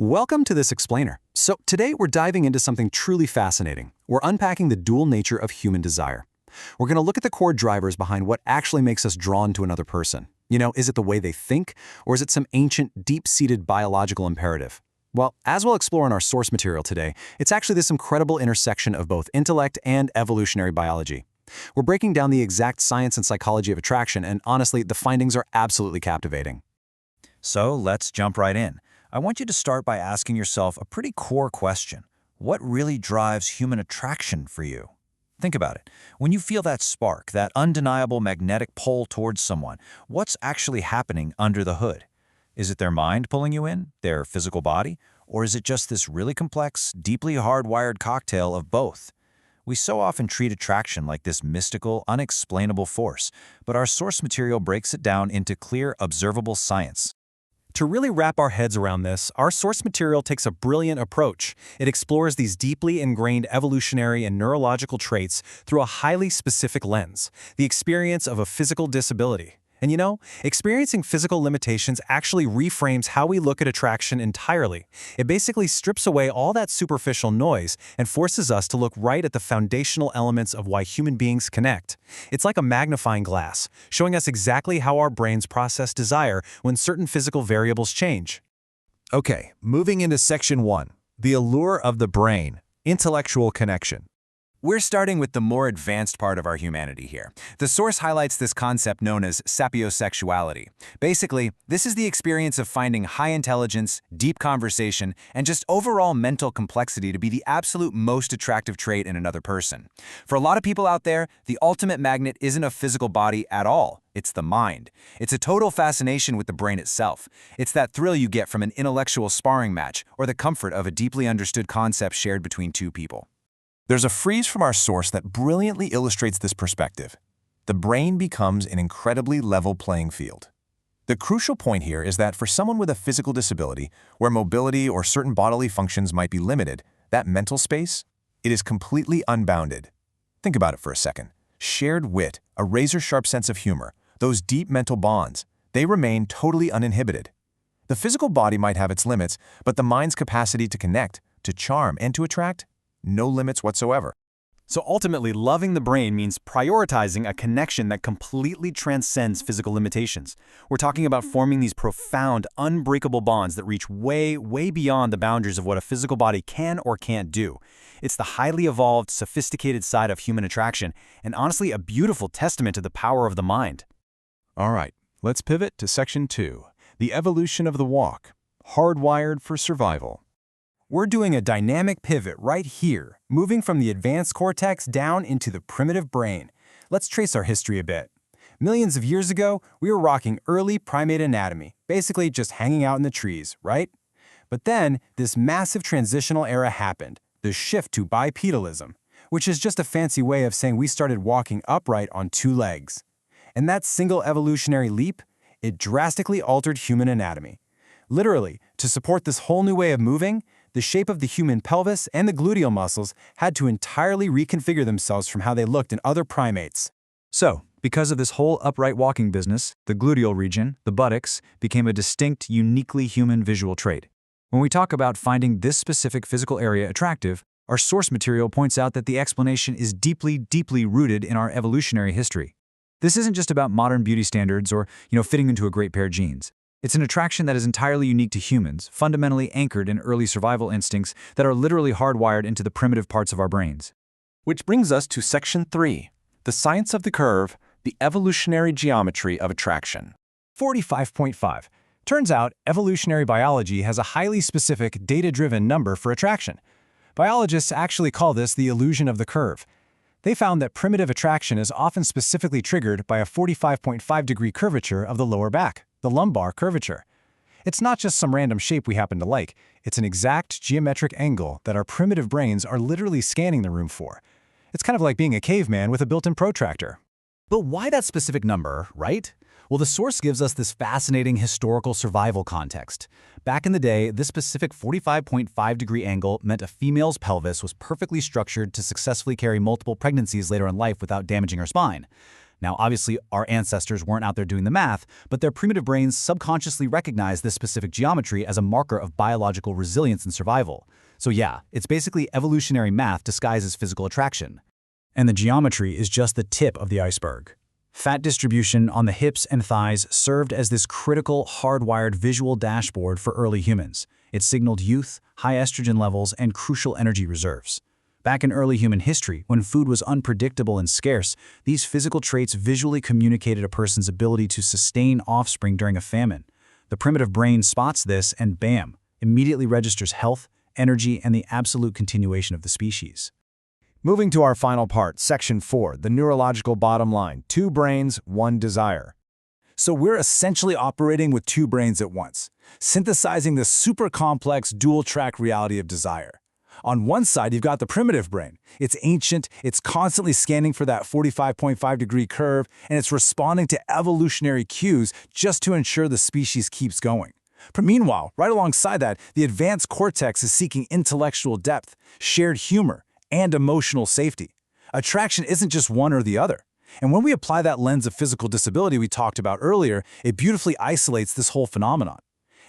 Welcome to this explainer. So today we're diving into something truly fascinating. We're unpacking the dual nature of human desire. We're going to look at the core drivers behind what actually makes us drawn to another person. Is it the way they think, or is it some ancient, deep-seated biological imperative? Well, as we'll explore in our source material today, it's actually this incredible intersection of both intellect and evolutionary biology. We're breaking down the exact science and psychology of attraction, and honestly, the findings are absolutely captivating. So let's jump right in. I want you to start by asking yourself a pretty core question. What really drives human attraction for you? Think about it. When you feel that spark, that undeniable magnetic pull towards someone, what's actually happening under the hood? Is it their mind pulling you in, their physical body, or is it just this really complex, deeply hardwired cocktail of both? We so often treat attraction like this mystical, unexplainable force, but our source material breaks it down into clear, observable science. To really wrap our heads around this, our source material takes a brilliant approach. It explores these deeply ingrained evolutionary and neurological traits through a highly specific lens, the experience of a physical disability. And experiencing physical limitations actually reframes how we look at attraction entirely. It basically strips away all that superficial noise and forces us to look right at the foundational elements of why human beings connect. It's like a magnifying glass, showing us exactly how our brains process desire when certain physical variables change. Okay, moving into Section 1, the allure of the brain, intellectual connection. We're starting with the more advanced part of our humanity here. The source highlights this concept known as sapiosexuality. Basically, this is the experience of finding high intelligence, deep conversation, and just overall mental complexity to be the absolute most attractive trait in another person. For a lot of people out there, the ultimate magnet isn't a physical body at all. It's the mind. It's a total fascination with the brain itself. It's that thrill you get from an intellectual sparring match or the comfort of a deeply understood concept shared between two people. There's a phrase from our source that brilliantly illustrates this perspective. The brain becomes an incredibly level playing field. The crucial point here is that for someone with a physical disability, where mobility or certain bodily functions might be limited, that mental space, it is completely unbounded. Think about it for a second. Shared wit, a razor-sharp sense of humor, those deep mental bonds, they remain totally uninhibited. The physical body might have its limits, but the mind's capacity to connect, to charm, and to attract, no limits whatsoever. So ultimately, loving the brain means prioritizing a connection that completely transcends physical limitations. We're talking about forming these profound, unbreakable bonds that reach way, way beyond the boundaries of what a physical body can or can't do. It's the highly evolved, sophisticated side of human attraction, and honestly a beautiful testament to the power of the mind. All right, let's pivot to Section 2, the evolution of the walk, hardwired for survival. We're doing a dynamic pivot right here, moving from the advanced cortex down into the primitive brain. Let's trace our history a bit. Millions of years ago, we were rocking early primate anatomy, basically just hanging out in the trees, right? But then, this massive transitional era happened, the shift to bipedalism, which is just a fancy way of saying we started walking upright on two legs. And that single evolutionary leap, it drastically altered human anatomy. Literally, to support this whole new way of moving, the shape of the human pelvis and the gluteal muscles had to entirely reconfigure themselves from how they looked in other primates. So, because of this whole upright walking business, the gluteal region, the buttocks, became a distinct, uniquely human visual trait. When we talk about finding this specific physical area attractive, our source material points out that the explanation is deeply, deeply rooted in our evolutionary history. This isn't just about modern beauty standards or, fitting into a great pair of jeans. It's an attraction that is entirely unique to humans, fundamentally anchored in early survival instincts that are literally hardwired into the primitive parts of our brains. Which brings us to Section 3, the science of the curve, the evolutionary geometry of attraction. 45.5. Turns out, evolutionary biology has a highly specific, data-driven number for attraction. Biologists actually call this the illusion of the curve. They found that primitive attraction is often specifically triggered by a 45.5-degree curvature of the lower back, the lumbar curvature. It's not just some random shape we happen to like. It's an exact geometric angle that our primitive brains are literally scanning the room for. It's kind of like being a caveman with a built-in protractor. But why that specific number, right? Well, the source gives us this fascinating historical survival context. Back in the day, this specific 45.5-degree angle meant a female's pelvis was perfectly structured to successfully carry multiple pregnancies later in life without damaging her spine. Now, obviously, our ancestors weren't out there doing the math, but their primitive brains subconsciously recognized this specific geometry as a marker of biological resilience and survival. So yeah, it's basically evolutionary math disguised as physical attraction. And the geometry is just the tip of the iceberg. Fat distribution on the hips and thighs served as this critical, hardwired visual dashboard for early humans. It signaled youth, high estrogen levels, and crucial energy reserves. Back in early human history, when food was unpredictable and scarce, these physical traits visually communicated a person's ability to sustain offspring during a famine. The primitive brain spots this and bam, immediately registers health, energy, and the absolute continuation of the species. Moving to our final part, Section 4, the neurological bottom line, 2 brains, 1 desire. So we're essentially operating with 2 brains at once, synthesizing this super complex dual-track reality of desire. On one side, you've got the primitive brain. It's ancient, it's constantly scanning for that 45.5-degree curve, and it's responding to evolutionary cues just to ensure the species keeps going. But meanwhile, right alongside that, the advanced cortex is seeking intellectual depth, shared humor, and emotional safety. Attraction isn't just one or the other. And when we apply that lens of physical disability we talked about earlier, it beautifully isolates this whole phenomenon.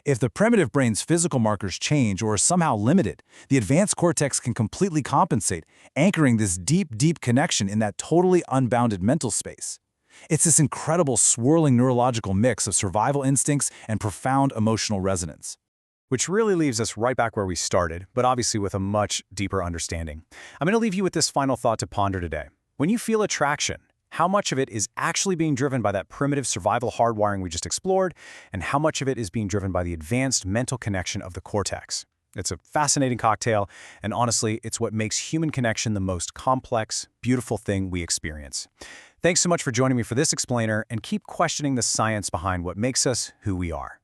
If the primitive brain's physical markers change or are somehow limited, the advanced cortex can completely compensate, anchoring this deep, deep connection in that totally unbounded mental space. It's this incredible swirling neurological mix of survival instincts and profound emotional resonance. Which really leaves us right back where we started, but obviously with a much deeper understanding. I'm going to leave you with this final thought to ponder today. When you feel attraction, how much of it is actually being driven by that primitive survival hardwiring we just explored, and how much of it is being driven by the advanced mental connection of the cortex? It's a fascinating cocktail, and honestly, it's what makes human connection the most complex, beautiful thing we experience. Thanks so much for joining me for this explainer, and keep questioning the science behind what makes us who we are.